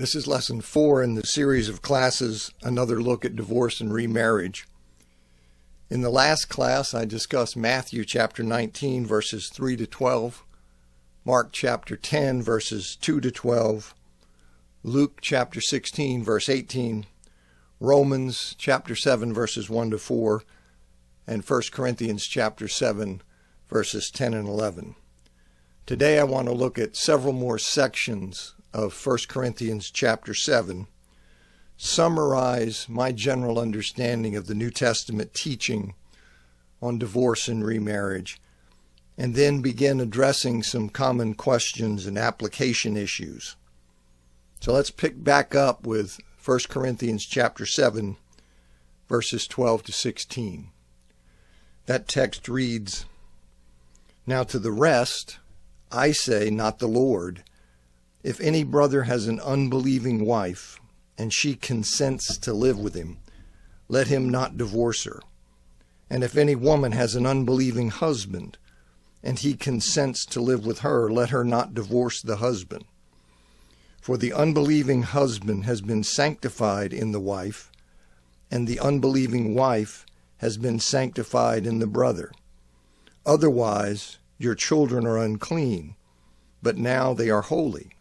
This is lesson 4 in the series of classes, Another Look at Divorce and Remarriage. In the last class, I discussed Matthew chapter 19, verses 3 to 12, Mark chapter 10, verses 2 to 12, Luke chapter 16, verse 18, Romans chapter 7, verses 1 to 4, and 1 Corinthians chapter 7, verses 10 and 11. Today I want to look at several more sections of 1 Corinthians chapter 7, summarize my general understanding of the New Testament teaching on divorce and remarriage, and then begin addressing some common questions and application issues. So let's pick back up with 1 Corinthians chapter 7, verses 12 to 16. That text reads, "Now to the rest I say, not the Lord, if any brother has an unbelieving wife, and she consents to live with him, let him not divorce her. And if any woman has an unbelieving husband, and he consents to live with her, let her not divorce the husband. For the unbelieving husband has been sanctified in the wife, and the unbelieving wife has been sanctified in the brother. Otherwise, your children are unclean, but now they are holy.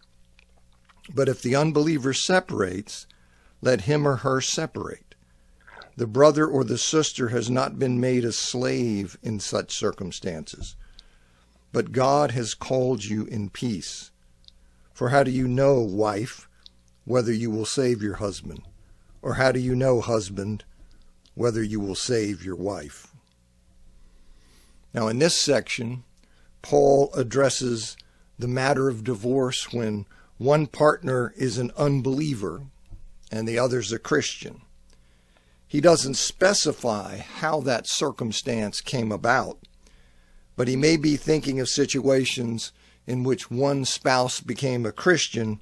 But if the unbeliever separates, let him or her separate. The brother or the sister has not been made a slave in such circumstances, but God has called you in peace. For how do you know, wife, whether you will save your husband? Or how do you know, husband, whether you will save your wife?" Now in this section, Paul addresses the matter of divorce when one partner is an unbeliever and the other's a Christian. He doesn't specify how that circumstance came about, but he may be thinking of situations in which one spouse became a Christian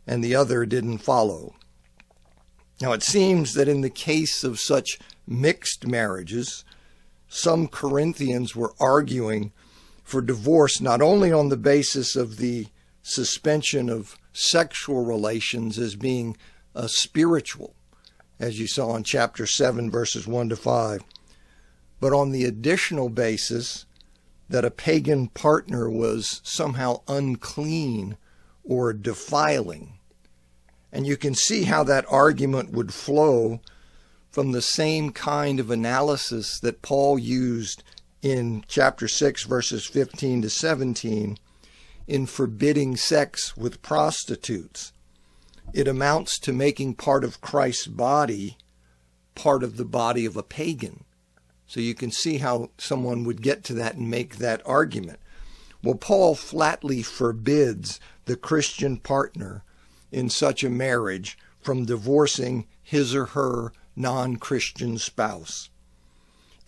and the other didn't follow. Now it seems that in the case of such mixed marriages, some Corinthians were arguing for divorce not only on the basis of the suspension of sexual relations as being spiritual, as you saw in chapter 7, verses 1 to 5, but on the additional basis that a pagan partner was somehow unclean or defiling. And you can see how that argument would flow from the same kind of analysis that Paul used in chapter 6, verses 15 to 17, in forbidding sex with prostitutes. It amounts to making part of Christ's body part of the body of a pagan. So you can see how someone would get to that and make that argument. Well, Paul flatly forbids the Christian partner in such a marriage from divorcing his or her non-Christian spouse.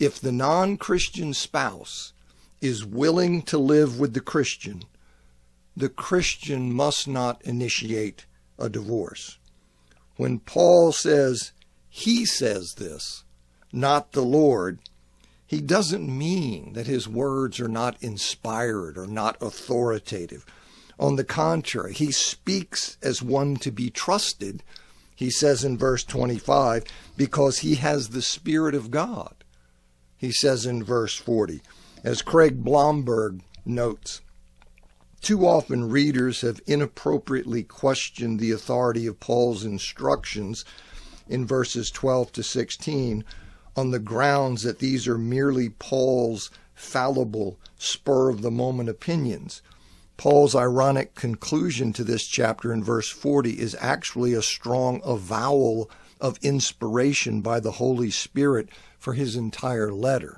If the non-Christian spouse is willing to live with the Christian must not initiate a divorce. When Paul says, he says this, not the Lord, he doesn't mean that his words are not inspired or not authoritative. On the contrary, he speaks as one to be trusted. He says in verse 25, because he has the Spirit of God. He says in verse 40, as Craig Blomberg notes, too often readers have inappropriately questioned the authority of Paul's instructions in verses 12 to 16 on the grounds that these are merely Paul's fallible, spur-of-the-moment opinions. Paul's ironic conclusion to this chapter in verse 40 is actually a strong avowal of inspiration by the Holy Spirit for his entire letter.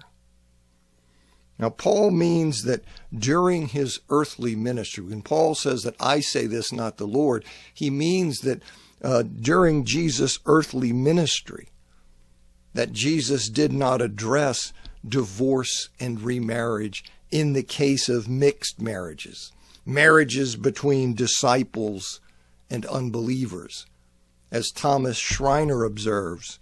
Now, Paul means that during his earthly ministry, when Paul says that I say this, not the Lord, he means that during Jesus' earthly ministry, that Jesus did not address divorce and remarriage in the case of mixed marriages, marriages between disciples and unbelievers. As Thomas Schreiner observes,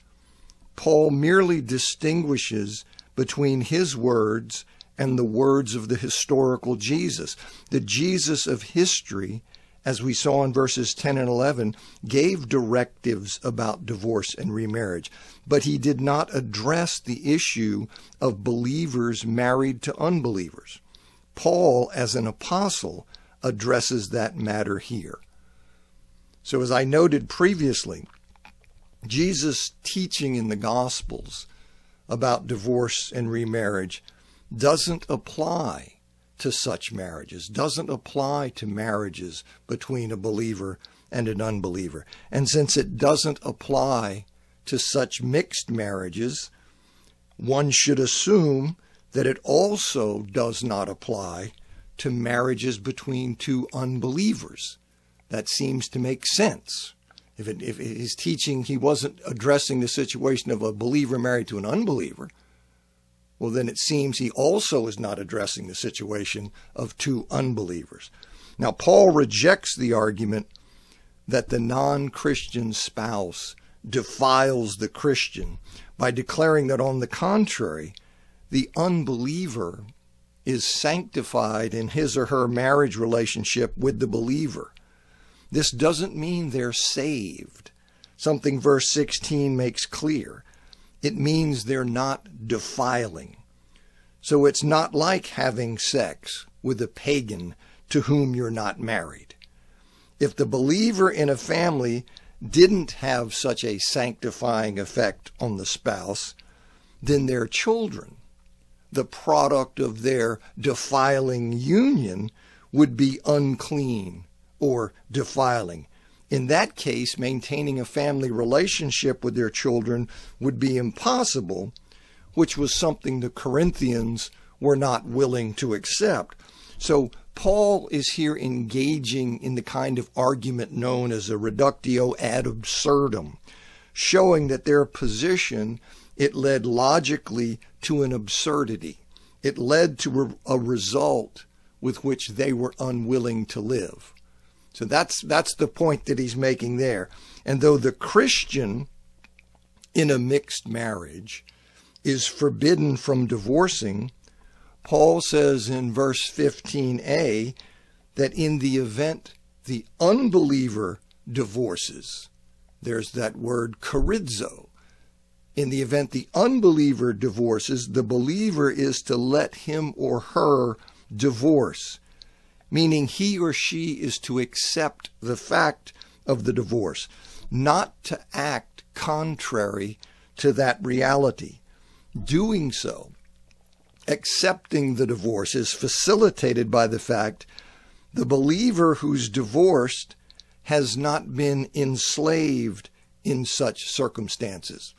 Paul merely distinguishes between his words and the words of the historical Jesus. The Jesus of history as we saw in verses 10 and 11, gave directives about divorce and remarriage, but he did not address the issue of believers married to unbelievers. Paul, as an apostle, addresses that matter here. So as I noted previously, Jesus' teaching in the Gospels about divorce and remarriage doesn't apply to such marriages, doesn't apply to marriages between a believer and an unbeliever. And since it doesn't apply to such mixed marriages, one should assume that it also does not apply to marriages between two unbelievers. That seems to make sense. If his teaching, he wasn't addressing the situation of a believer married to an unbeliever, well, then it seems he also is not addressing the situation of two unbelievers. Now, Paul rejects the argument that the non-Christian spouse defiles the Christian by declaring that, on the contrary, the unbeliever is sanctified in his or her marriage relationship with the believer. This doesn't mean they're saved, something verse 16 makes clear. It means they're not defiling. So it's not like having sex with a pagan to whom you're not married. If the believer in a family didn't have such a sanctifying effect on the spouse, then their children, the product of their defiling union, would be unclean or defiling. In that case, maintaining a family relationship with their children would be impossible, which was something the Corinthians were not willing to accept. So Paul is here engaging in the kind of argument known as a reductio ad absurdum, showing that their position, it led logically to an absurdity. It led to a result with which they were unwilling to live. So that's the point that he's making there. And though the Christian in a mixed marriage is forbidden from divorcing, Paul says in verse 15a that in the event the unbeliever divorces, there's that word charizo. In the event the unbeliever divorces, the believer is to let him or her divorce, meaning he or she is to accept the fact of the divorce, not to act contrary to that reality. Doing so, accepting the divorce, is facilitated by the fact the believer who's divorced has not been enslaved in such circumstances,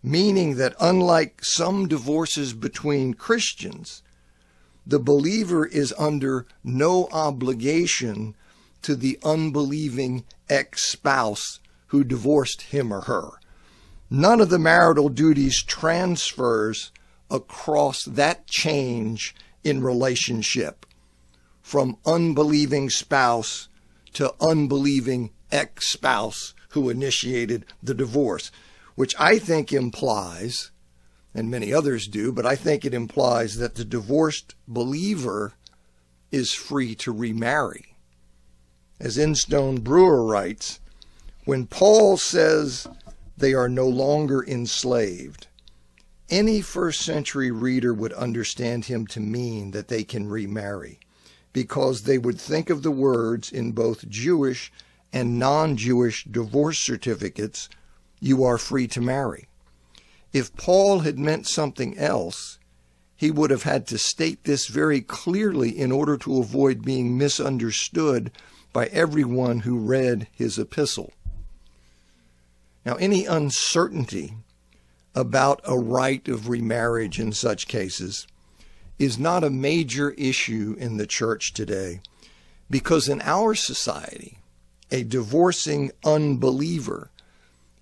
meaning that unlike some divorces between Christians, the believer is under no obligation to the unbelieving ex-spouse who divorced him or her. None of the marital duties transfers across that change in relationship from unbelieving spouse to unbelieving ex-spouse who initiated the divorce, which I think implies, and many others do, but I think it implies that the divorced believer is free to remarry. As Instone Brewer writes, when Paul says they are no longer enslaved, any first century reader would understand him to mean that they can remarry, because they would think of the words in both Jewish and non-Jewish divorce certificates, "You are free to marry." If Paul had meant something else, he would have had to state this very clearly in order to avoid being misunderstood by everyone who read his epistle. Now, any uncertainty about a right of remarriage in such cases is not a major issue in the church today, because in our society, a divorcing unbeliever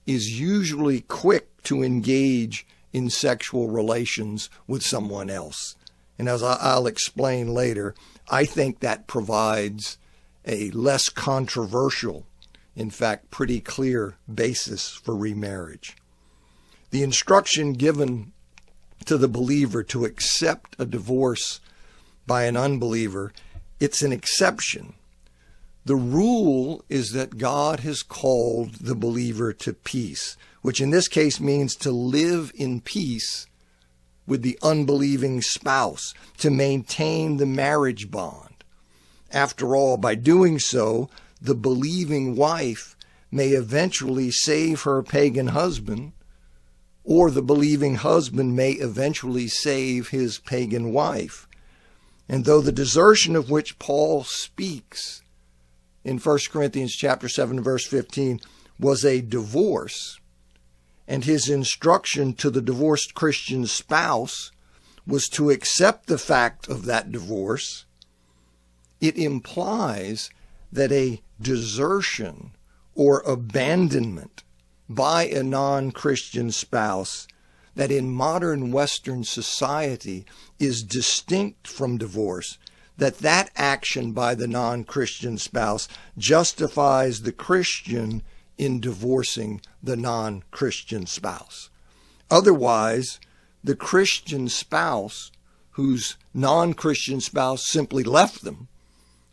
is usually quick to engage in sexual relations with someone else. And as I'll explain later, I think that provides a less controversial, in fact, pretty clear basis for remarriage. The instruction given to the believer to accept a divorce by an unbeliever, it's an exception. The rule is that God has called the believer to peace, which in this case means to live in peace with the unbelieving spouse, to maintain the marriage bond. After all, by doing so, the believing wife may eventually save her pagan husband, or the believing husband may eventually save his pagan wife. And though the desertion of which Paul speaks in 1 Corinthians chapter 7, verse 15, was a divorce, and his instruction to the divorced Christian spouse was to accept the fact of that divorce, it implies that a desertion or abandonment by a non-Christian spouse that in modern Western society is distinct from divorce, that action by the non-Christian spouse justifies the Christian in divorcing the non-Christian spouse. Otherwise, the Christian spouse whose non-Christian spouse simply left them,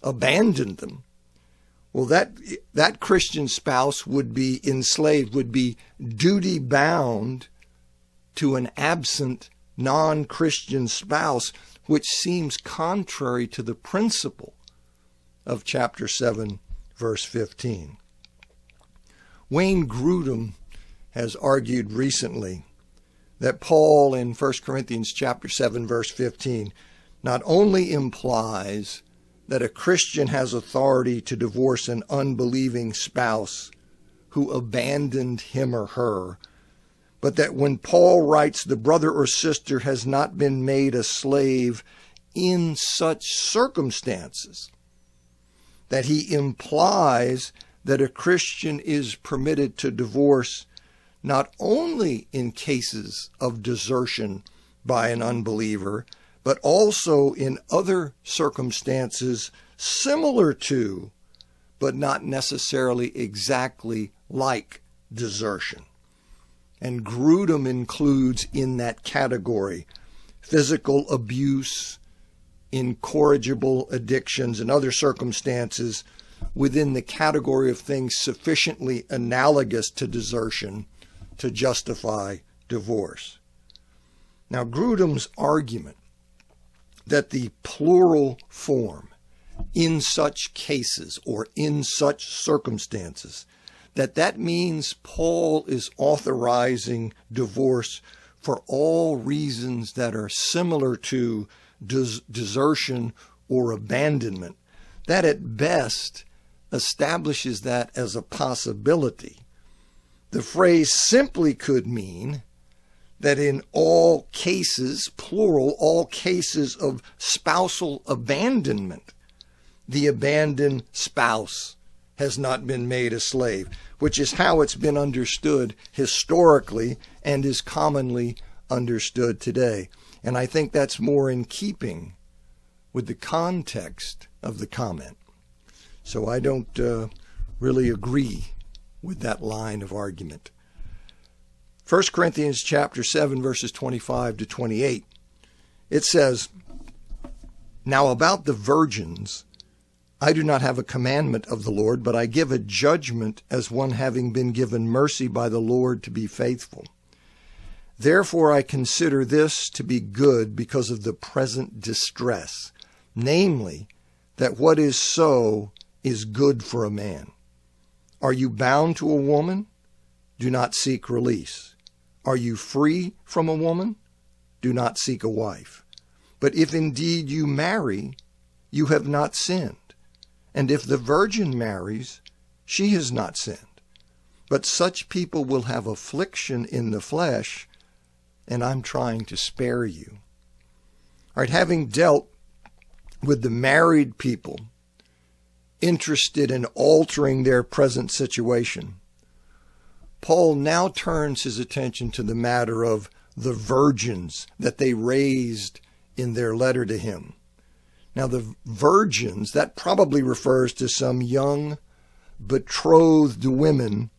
abandoned them, well, that Christian spouse would be enslaved, would be duty-bound to an absent non-Christian spouse, which seems contrary to the principle of chapter 7, verse 15. Wayne Grudem has argued recently that Paul in 1 Corinthians chapter 7, verse 15, not only implies that a Christian has authority to divorce an unbelieving spouse who abandoned him or her, but that when Paul writes the brother or sister has not been made a slave in such circumstances, that he implies that a Christian is permitted to divorce not only in cases of desertion by an unbeliever, but also in other circumstances similar to, but not necessarily exactly like, desertion. And Grudem includes in that category physical abuse, incorrigible addictions, and other circumstances within the category of things sufficiently analogous to desertion to justify divorce. Now, Grudem's argument that the plural form, in such cases or in such circumstances, that means Paul is authorizing divorce for all reasons that are similar to desertion or abandonment, that at best establishes that as a possibility. The phrase simply could mean that in all cases, plural, all cases of spousal abandonment, the abandoned spouse has not been made a slave, which is how it's been understood historically and is commonly understood today. And I think that's more in keeping with the context of the comment. So I don't really agree with that line of argument. 1 Corinthians chapter 7, verses 25 to 28, it says, "Now about the virgins, I do not have a commandment of the Lord, but I give a judgment as one having been given mercy by the Lord to be faithful. Therefore I consider this to be good because of the present distress, namely, that what is so is good for a man. Are you bound to a woman? Do not seek release. Are you free from a woman? Do not seek a wife. But if indeed you marry, you have not sinned. And if the virgin marries, she has not sinned. But such people will have affliction in the flesh, and I'm trying to spare you." All right, having dealt with the married people interested in altering their present situation, Paul now turns his attention to the matter of the virgins that they raised in their letter to him. Now, the virgins, that probably refers to some young betrothed women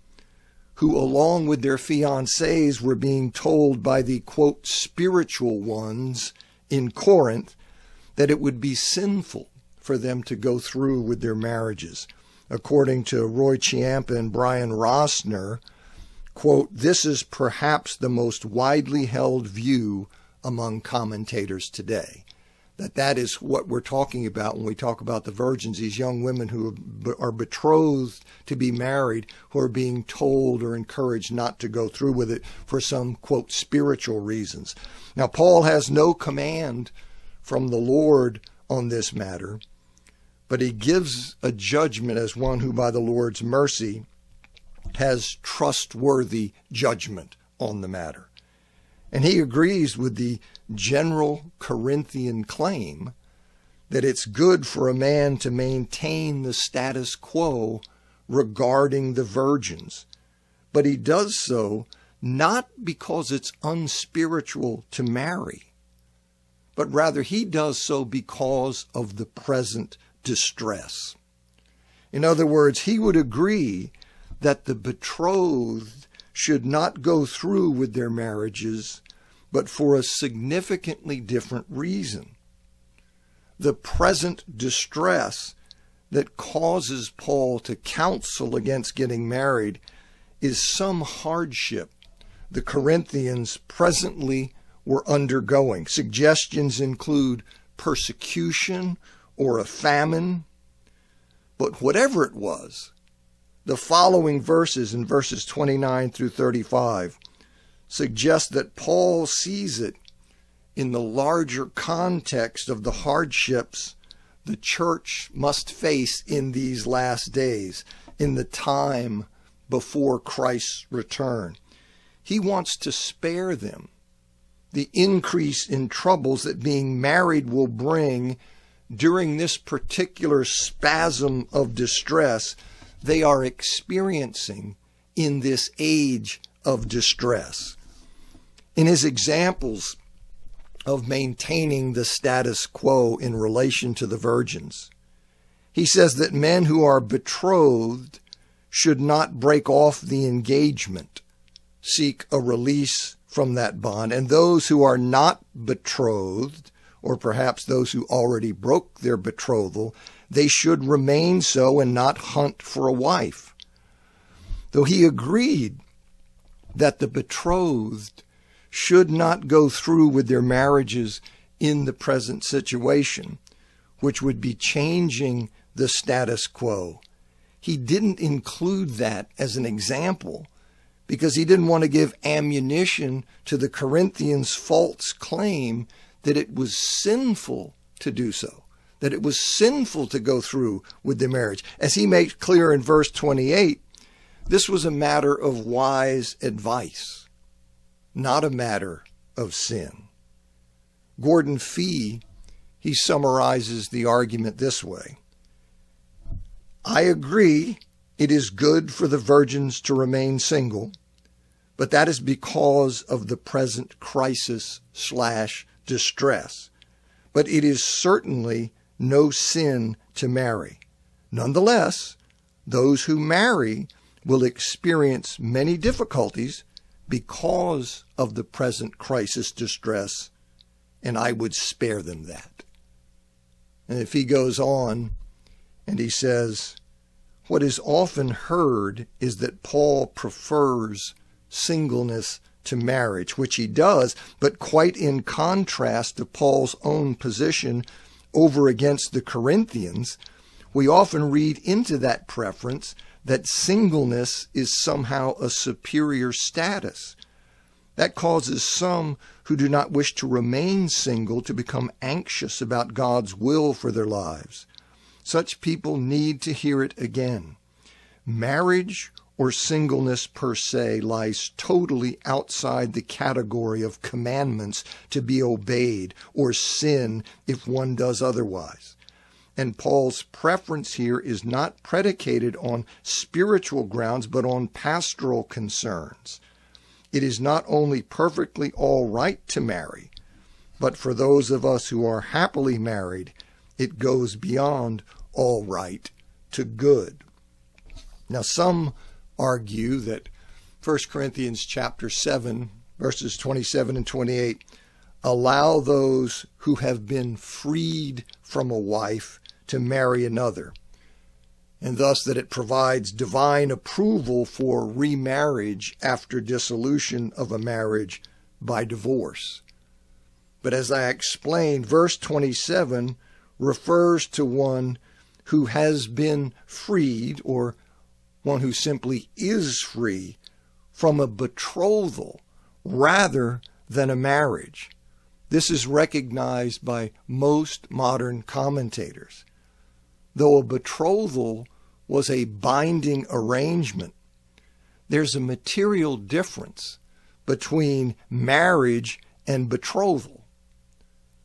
who, along with their fiancés, were being told by the, quote, spiritual ones in Corinth that it would be sinful for them to go through with their marriages. according to Roy Chiampa and Brian Rossner, quote, "This is perhaps the most widely held view among commentators today." That is what we're talking about when we talk about the virgins, these young women who are betrothed to be married, who are being told or encouraged not to go through with it for some, quote, spiritual reasons. Now, Paul has no command from the Lord on this matter, but he gives a judgment as one who by the Lord's mercy has trustworthy judgment on the matter. And he agrees with the general Corinthian claim that it's good for a man to maintain the status quo regarding the virgins. But he does so not because it's unspiritual to marry, but rather he does so because of the present distress. In other words, he would agree that the betrothed should not go through with their marriages, but for a significantly different reason. The present distress that causes Paul to counsel against getting married is some hardship the Corinthians presently were undergoing. Suggestions include persecution or a famine. But whatever it was, the following verses, in verses 29 through 35, suggest that Paul sees it in the larger context of the hardships the church must face in these last days, in the time before Christ's return. He wants to spare them the increase in troubles that being married will bring during this particular spasm of distress they are experiencing in this age of distress. In his examples of maintaining the status quo in relation to the virgins, he says that men who are betrothed should not break off the engagement, seek a release from that bond, and those who are not betrothed, or perhaps those who already broke their betrothal, they should remain so and not hunt for a wife. Though he agreed that the betrothed should not go through with their marriages in the present situation, which would be changing the status quo, he didn't include that as an example because he didn't want to give ammunition to the Corinthians' false claim that it was sinful to do so, that it was sinful to go through with the marriage. As he makes clear in verse 28, this was a matter of wise advice, not a matter of sin. Gordon Fee, he summarizes the argument this way: I agree it is good for the virgins to remain single, but that is because of the present crisis/distress. But it is certainly no sin to marry. Nonetheless, those who marry will experience many difficulties because of the present crisis/distress, and I would spare them that. And if he goes on and he says, what is often heard is that Paul prefers singleness to marriage, which he does, but quite in contrast to Paul's own position over against the Corinthians, we often read into that preference that singleness is somehow a superior status. That causes some who do not wish to remain single to become anxious about God's will for their lives. Such people need to hear it again. Marriage or singleness per se lies totally outside the category of commandments to be obeyed or sin if one does otherwise. And Paul's preference here is not predicated on spiritual grounds, but on pastoral concerns. It is not only perfectly all right to marry, but for those of us who are happily married, it goes beyond all right to good. Now, some argue that 1 Corinthians chapter 7, verses 27 and 28 allow those who have been freed from a wife to marry another. and thus that it provides divine approval for remarriage after dissolution of a marriage by divorce. But as I explained, verse 27 refers to one who has been freed, or one who simply is free, from a betrothal rather than a marriage. This is recognized by most modern commentators. Though a betrothal was a binding arrangement, there's a material difference between marriage and betrothal.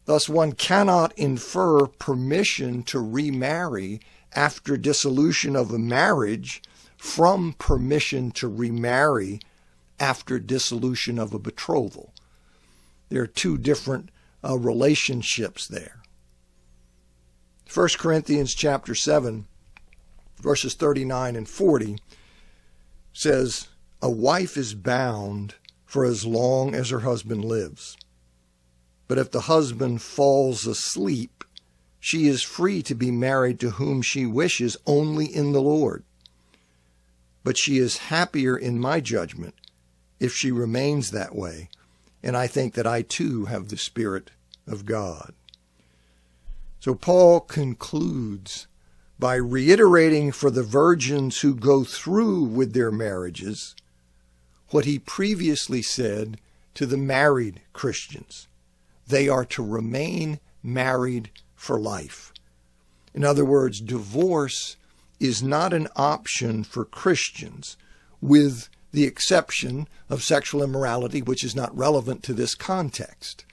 Thus, one cannot infer permission to remarry after dissolution of a marriage from permission to remarry after dissolution of a betrothal. There are two different relationships there. 1 Corinthians chapter 7, verses 39 and 40 says, "A wife is bound for as long as her husband lives. But if the husband falls asleep, she is free to be married to whom she wishes, only in the Lord. But she is happier in my judgment if she remains that way, and I think that I too have the Spirit of God." So Paul concludes by reiterating for the virgins who go through with their marriages what he previously said to the married Christians. They are to remain married for life. In other words, divorce is not an option for Christians, with the exception of sexual immorality, which is not relevant to this context.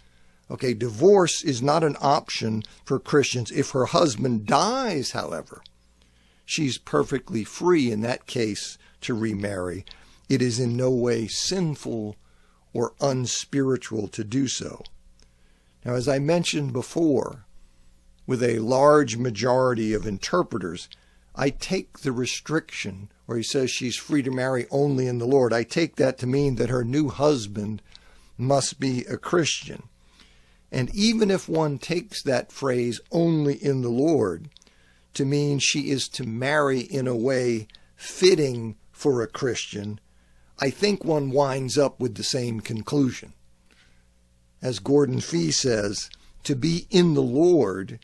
Okay, divorce is not an option for Christians. If her husband dies, however, she's perfectly free in that case to remarry. It is in no way sinful or unspiritual to do so. Now, as I mentioned before, with a large majority of interpreters, I take the restriction where he says she's free to marry only in the Lord. I take that to mean that her new husband must be a Christian. And even if one takes that phrase only in the Lord to mean she is to marry in a way fitting for a Christian, I think one winds up with the same conclusion. As Gordon Fee says, to be in the Lord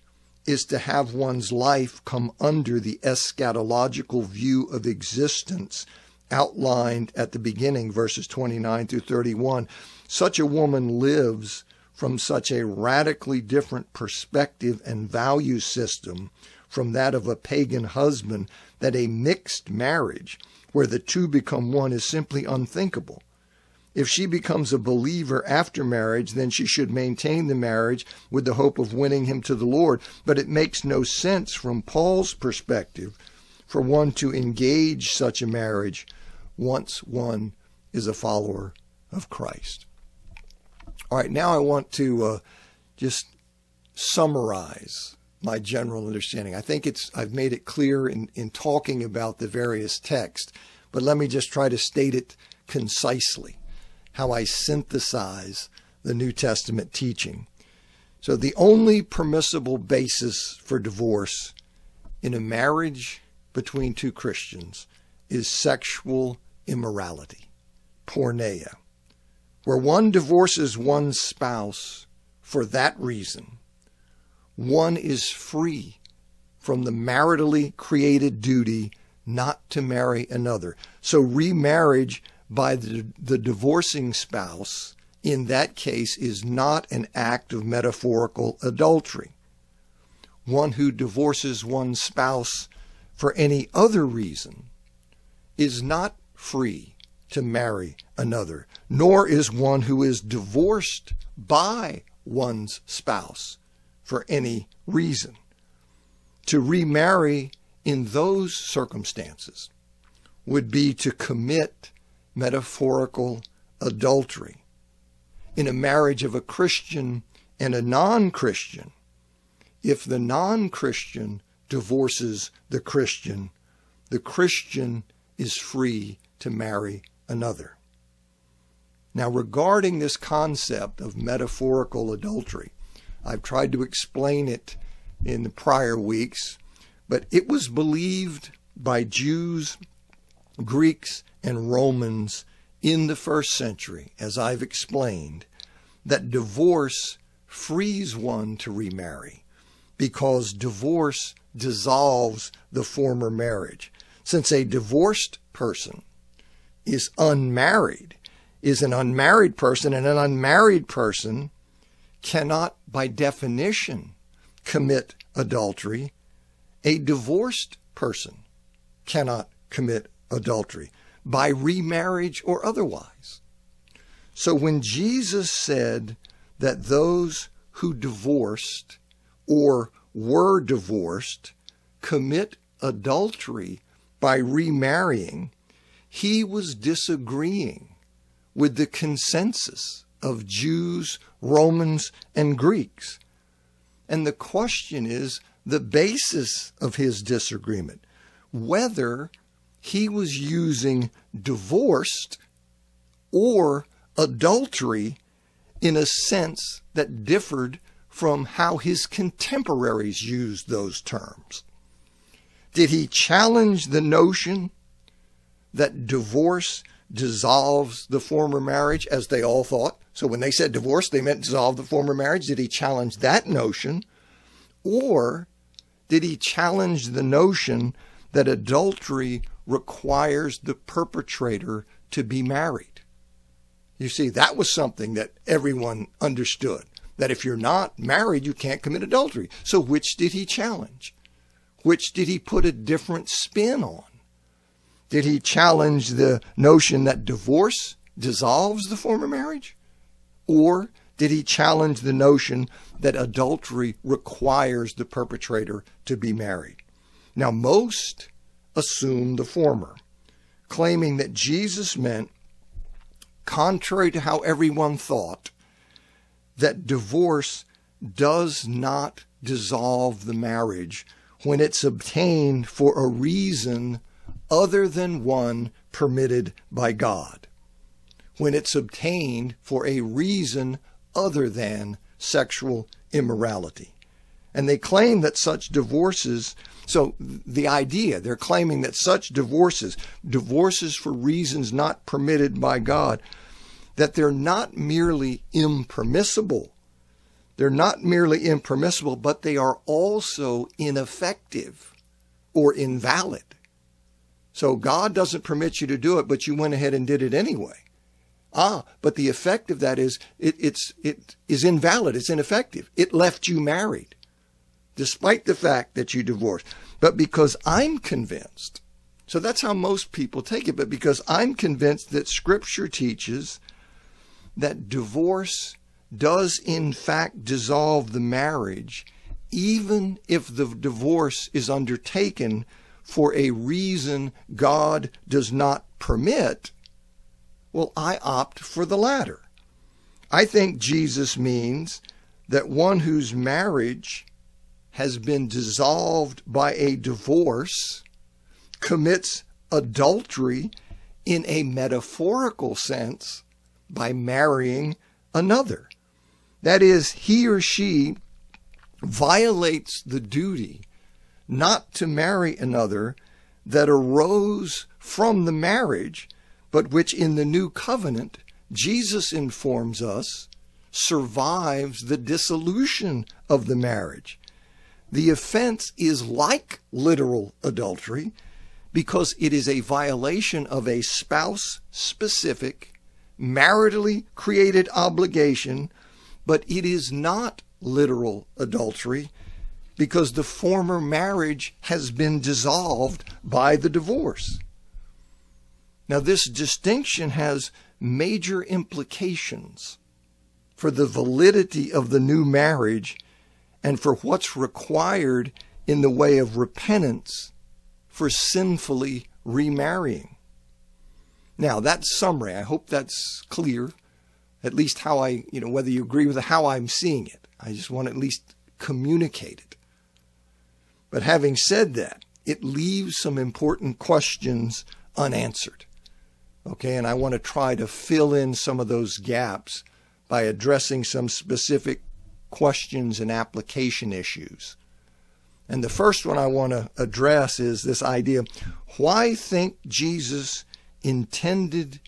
is to have one's life come under the eschatological view of existence outlined at the beginning, verses 29 through 31. Such a woman lives from such a radically different perspective and value system from that of a pagan husband that a mixed marriage, where the two become one, is simply unthinkable. If she becomes a believer after marriage, then she should maintain the marriage with the hope of winning him to the Lord. But it makes no sense from Paul's perspective for one to engage such a marriage once one is a follower of Christ. All right, now I want to just summarize my general understanding. I think I've made it clear in talking about the various texts, but let me just try to state it concisely, how I synthesize the New Testament teaching. So the only permissible basis for divorce in a marriage between two Christians is sexual immorality, porneia, where one divorces one's spouse for that reason. One is free from the maritally created duty not to marry another. So remarriage by the divorcing spouse in that case is not an act of metaphorical adultery. One who divorces one's spouse for any other reason is not free to marry another, nor is one who is divorced by one's spouse for any reason. To remarry in those circumstances would be to commit metaphorical adultery. In a marriage of a Christian and a non-Christian, if the non-Christian divorces the Christian is free to marry another. Now, regarding this concept of metaphorical adultery, I've tried to explain it in the prior weeks, but it was believed by Jews, Greeks, and Romans in the first century, as I've explained, that divorce frees one to remarry because divorce dissolves the former marriage. Since a divorced person is unmarried, is an unmarried person, and an unmarried person cannot, by definition, commit adultery, a divorced person cannot commit adultery by remarriage or otherwise. So when Jesus said that those who divorced or were divorced commit adultery by remarrying, he was disagreeing with the consensus of Jews, Romans, and Greeks. And the question is the basis of his disagreement, whether he was using divorced or adultery in a sense that differed from how his contemporaries used those terms. Did he challenge the notion that divorce dissolves the former marriage, as they all thought? So when they said divorce, they meant dissolve the former marriage. Did he challenge that notion? Or did he challenge the notion that adultery requires the perpetrator to be married? You see, that was something that everyone understood, that if you're not married, you can't commit adultery. So which did he challenge? Which did he put a different spin on? Did he challenge the notion that divorce dissolves the former marriage? Or did he challenge the notion that adultery requires the perpetrator to be married? Now, most assume the former, claiming that Jesus meant, contrary to how everyone thought, that divorce does not dissolve the marriage when it's obtained for a reason other than one permitted by God. When it's obtained for a reason other than sexual immorality. And they claim that such divorces, so the idea, they're claiming that such divorces for reasons not permitted by God, that they're not merely impermissible. They're not merely impermissible, but they are also ineffective or invalid. So God doesn't permit you to do it, but you went ahead and did it anyway. But the effect of that is it is invalid. It's ineffective. It left you married, despite the fact that you divorced. But because I'm convinced, so that's how most people take it, but because I'm convinced that Scripture teaches that divorce does in fact dissolve the marriage, even if the divorce is undertaken for a reason God does not permit, well, I opt for the latter. I think Jesus means that one whose marriage has been dissolved by a divorce commits adultery in a metaphorical sense by marrying another. That is, he or she violates the duty not to marry another that arose from the marriage, but which in the new covenant, Jesus informs us, survives the dissolution of the marriage. The offense is like literal adultery because it is a violation of a spouse-specific, maritally created obligation, but it is not literal adultery because the former marriage has been dissolved by the divorce. Now, this distinction has major implications for the validity of the new marriage and for what's required in the way of repentance for sinfully remarrying. Now, that's summary. I hope that's clear, at least how I, whether you agree with how I'm seeing it. I just want to at least communicate it. But having said that, it leaves some important questions unanswered. Okay, and I want to try to fill in some of those gaps by addressing some specific questions and application issues. And the first one I want to address is this idea: why think Jesus intended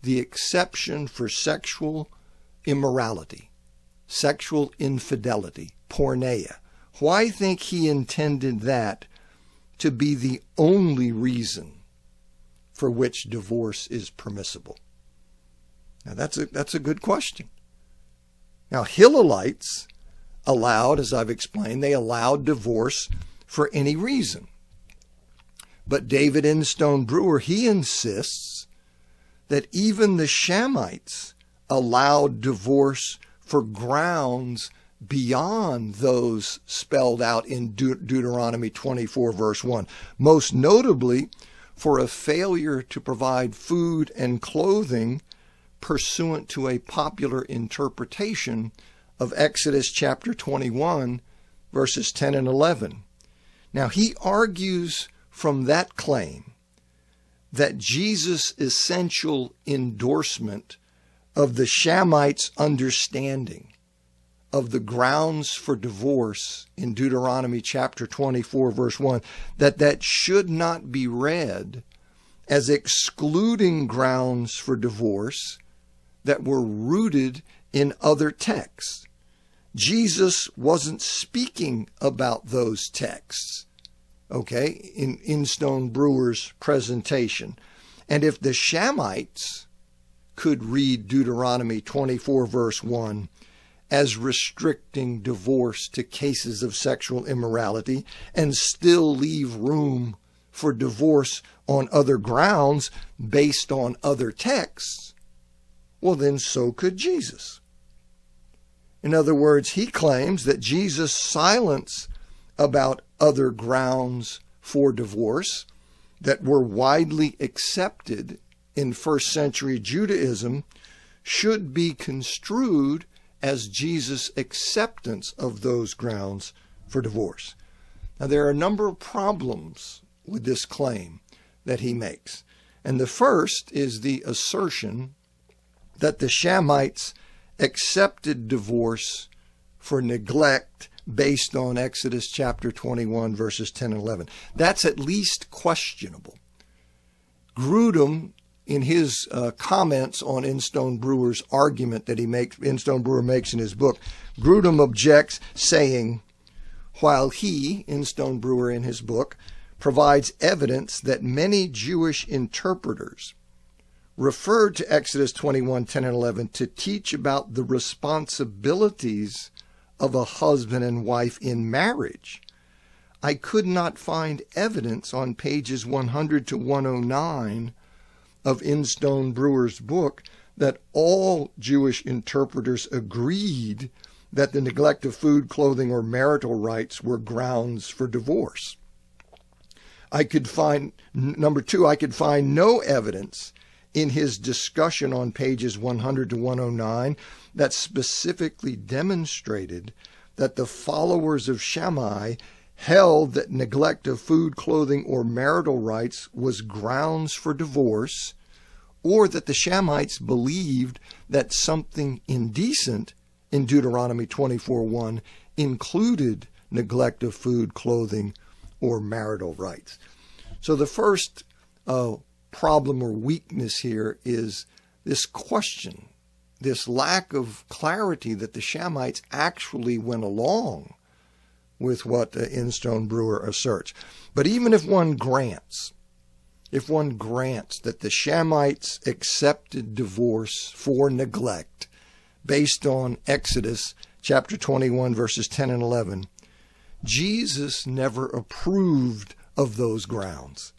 the exception for sexual immorality, sexual infidelity, porneia? Why think he intended that to be the only reason for which divorce is permissible? Now that's a good question. Now, Hillelites allowed, as I've explained, they allowed divorce for any reason. But David Instone Brewer, he insists that even the Shamites allowed divorce for grounds beyond those spelled out in Deuteronomy 24, verse 1. Most notably, for a failure to provide food and clothing pursuant to a popular interpretation of Exodus chapter 21, verses 10 and 11. Now, he argues from that claim that Jesus' essential endorsement of the Shamites' understanding of the grounds for divorce in Deuteronomy chapter 24, verse 1, that should not be read as excluding grounds for divorce that were rooted in other texts. Jesus wasn't speaking about those texts, okay, in Instone Brewer's presentation. And if the Shamites could read Deuteronomy 24, verse 1, as restricting divorce to cases of sexual immorality and still leave room for divorce on other grounds based on other texts, well, then so could Jesus. In other words, he claims that Jesus' silence about other grounds for divorce that were widely accepted in first century Judaism should be construed as Jesus' acceptance of those grounds for divorce. Now, there are a number of problems with this claim that he makes. And the first is the assertion that the Shamites accepted divorce for neglect based on Exodus chapter 21, verses 10 and 11. That's at least questionable. Grudem, in his comments on Instone Brewer's argument that Instone Brewer makes in his book, Grudem objects, saying, while he, Instone Brewer in his book, provides evidence that many Jewish interpreters referred to Exodus 21, 10 and 11 to teach about the responsibilities of a husband and wife in marriage, I could not find evidence on pages 100 to 109 of Instone Brewer's book that all Jewish interpreters agreed that the neglect of food, clothing, or marital rights were grounds for divorce. I could find no evidence in his discussion on pages 100 to 109 that specifically demonstrated that the followers of Shammai held that neglect of food, clothing, or marital rights was grounds for divorce, or that the Shamites believed that something indecent in Deuteronomy 24:1 included neglect of food, clothing, or marital rights. So the first problem or weakness here is this question, this lack of clarity that the Shamites actually went along with what Instone Brewer asserts. But even if one grants that the Shamites accepted divorce for neglect based on Exodus chapter 21, verses 10 and 11, Jesus never approved of those grounds.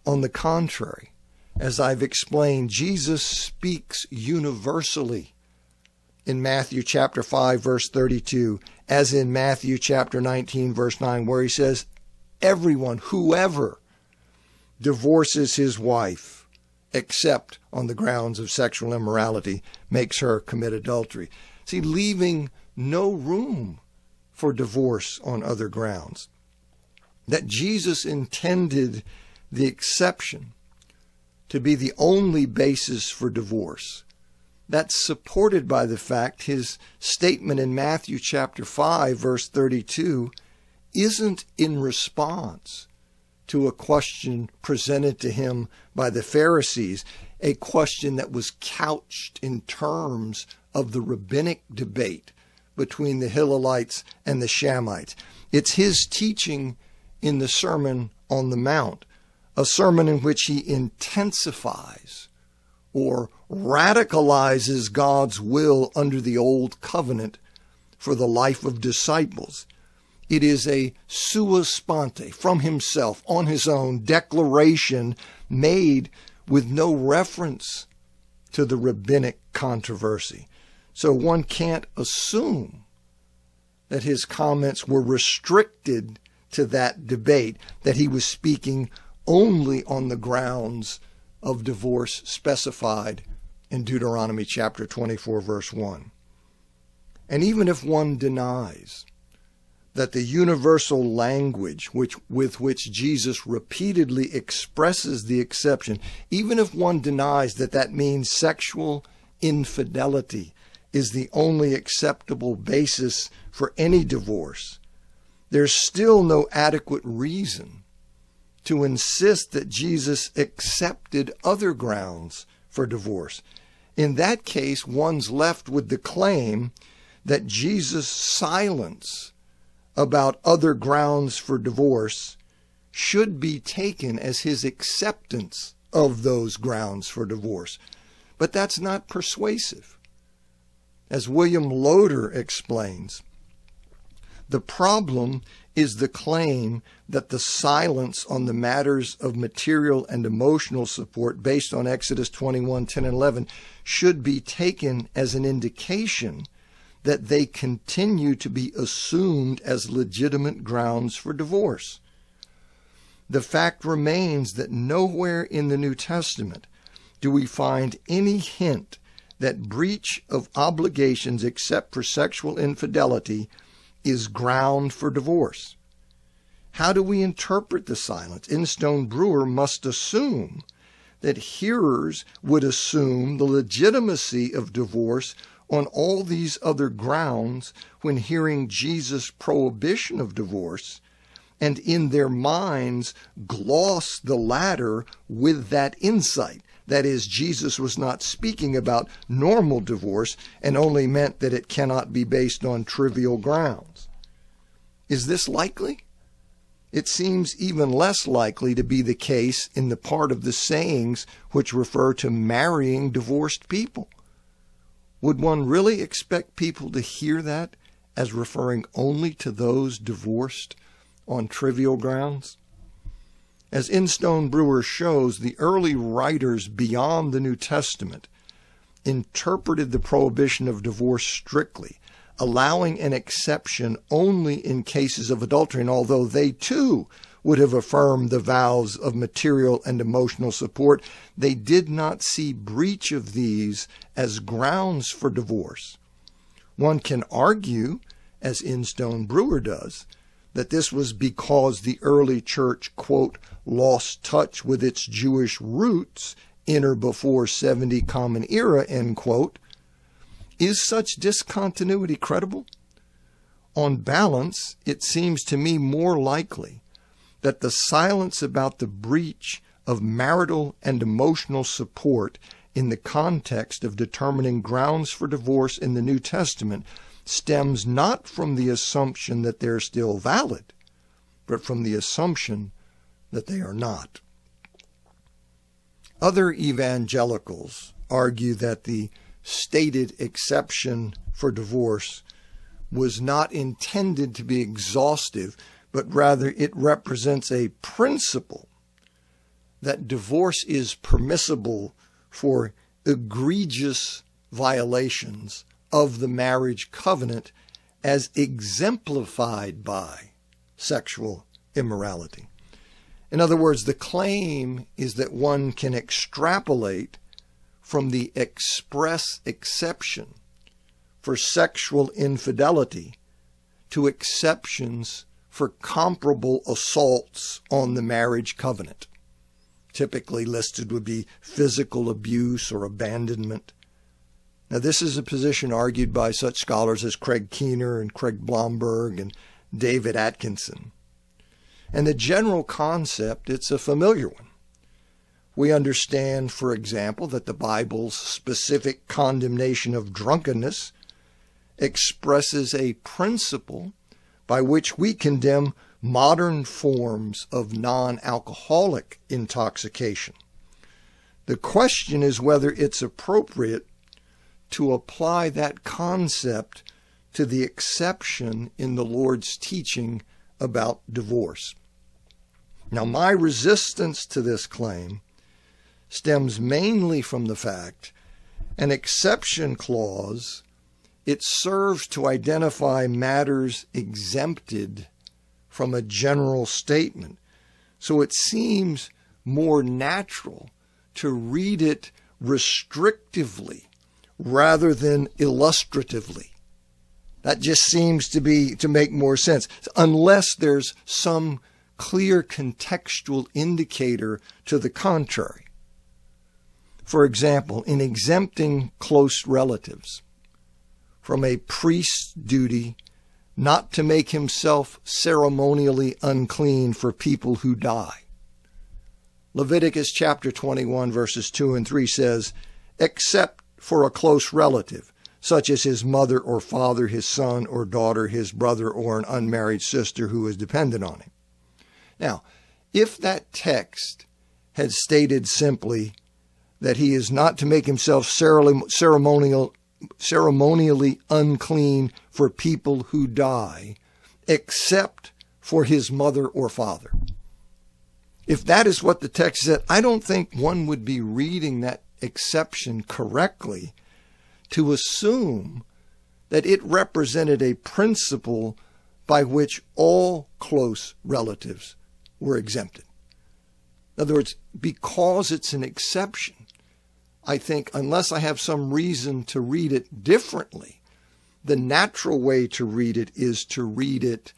On the contrary, as I've explained, Jesus speaks universally in Matthew chapter 5, verse 32, as in Matthew chapter 19, verse 9, where he says, everyone, whoever divorces his wife, except on the grounds of sexual immorality, makes her commit adultery. See, leaving no room for divorce on other grounds. That Jesus intended the exception to be the only basis for divorce. That's supported by the fact his statement in Matthew chapter 5, verse 32, isn't in response to a question presented to him by the Pharisees, a question that was couched in terms of the rabbinic debate between the Hillelites and the Shammaites. It's his teaching in the Sermon on the Mount, a sermon in which he intensifies or radicalizes God's will under the Old Covenant for the life of disciples. It is a sua sponte, from himself, on his own, declaration made with no reference to the rabbinic controversy. So one can't assume that his comments were restricted to that debate, that he was speaking only on the grounds of divorce specified in Deuteronomy chapter 24, verse 1. And even if one denies that the universal language with which Jesus repeatedly expresses the exception, even if one denies that that means sexual infidelity is the only acceptable basis for any divorce, there's still no adequate reason to insist that Jesus accepted other grounds for divorce. In that case, one's left with the claim that Jesus' silence about other grounds for divorce should be taken as his acceptance of those grounds for divorce. But that's not persuasive. As William Loader explains, the problem is the claim that the silence on the matters of material and emotional support based on Exodus 21, 10 and 11 should be taken as an indication that they continue to be assumed as legitimate grounds for divorce. The fact remains that nowhere in the New Testament do we find any hint that breach of obligations except for sexual infidelity is ground for divorce. How do we interpret the silence? Instone Brewer must assume that hearers would assume the legitimacy of divorce on all these other grounds when hearing Jesus' prohibition of divorce, and in their minds gloss the latter with that insight. That is, Jesus was not speaking about normal divorce and only meant that it cannot be based on trivial grounds. Is this likely? It seems even less likely to be the case in the part of the sayings which refer to marrying divorced people. Would one really expect people to hear that as referring only to those divorced on trivial grounds? As Instone Brewer shows, the early writers beyond the New Testament interpreted the prohibition of divorce strictly, allowing an exception only in cases of adultery, and although they too would have affirmed the vows of material and emotional support, they did not see breach of these as grounds for divorce. One can argue, as Instone Brewer does, that this was because the early church, quote, lost touch with its Jewish roots in or before 70 Common Era, end quote. Is such discontinuity credible? On balance, it seems to me more likely that the silence about the breach of marital and emotional support in the context of determining grounds for divorce in the New Testament stems not from the assumption that they're still valid, but from the assumption that they are not. Other evangelicals argue that the stated exception for divorce was not intended to be exhaustive, but rather it represents a principle that divorce is permissible for egregious violations of the marriage covenant as exemplified by sexual immorality. In other words, the claim is that one can extrapolate from the express exception for sexual infidelity to exceptions for comparable assaults on the marriage covenant. Typically listed would be physical abuse or abandonment. Now, this is a position argued by such scholars as Craig Keener and Craig Blomberg and David Atkinson. And the general concept, it's a familiar one. We understand, for example, that the Bible's specific condemnation of drunkenness expresses a principle by which we condemn modern forms of non-alcoholic intoxication. The question is whether it's appropriate to apply that concept to the exception in the Lord's teaching about divorce. Now, my resistance to this claim stems mainly from the fact an exception clause, it serves to identify matters exempted from a general statement. So it seems more natural to read it restrictively rather than illustratively. That just seems to make more sense, unless there's some clear contextual indicator to the contrary. For example, in exempting close relatives from a priest's duty not to make himself ceremonially unclean for people who die. Leviticus chapter 21 verses 2 and 3 says, except for a close relative, such as his mother or father, his son or daughter, his brother, or an unmarried sister who is dependent on him. Now, if that text had stated simply that he is not to make himself ceremonially unclean for people who die, except for his mother or father. If that is what the text said, I don't think one would be reading that exception correctly to assume that it represented a principle by which all close relatives were exempted. In other words, because it's an exception, I think unless I have some reason to read it differently, the natural way to read it is to read it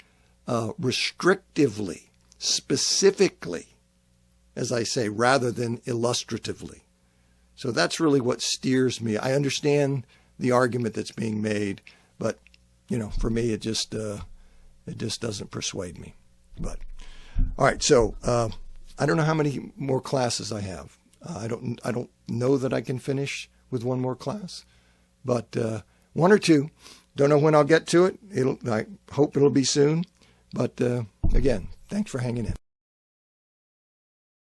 restrictively, specifically, as I say, rather than illustratively. So that's really what steers me. I understand the argument that's being made, but for me, it just doesn't persuade me. But all right, so I don't know how many more classes I have. I don't know that I can finish with one more class, but one or two. Don't know when I'll get to it. I hope it'll be soon. But again, thanks for hanging in.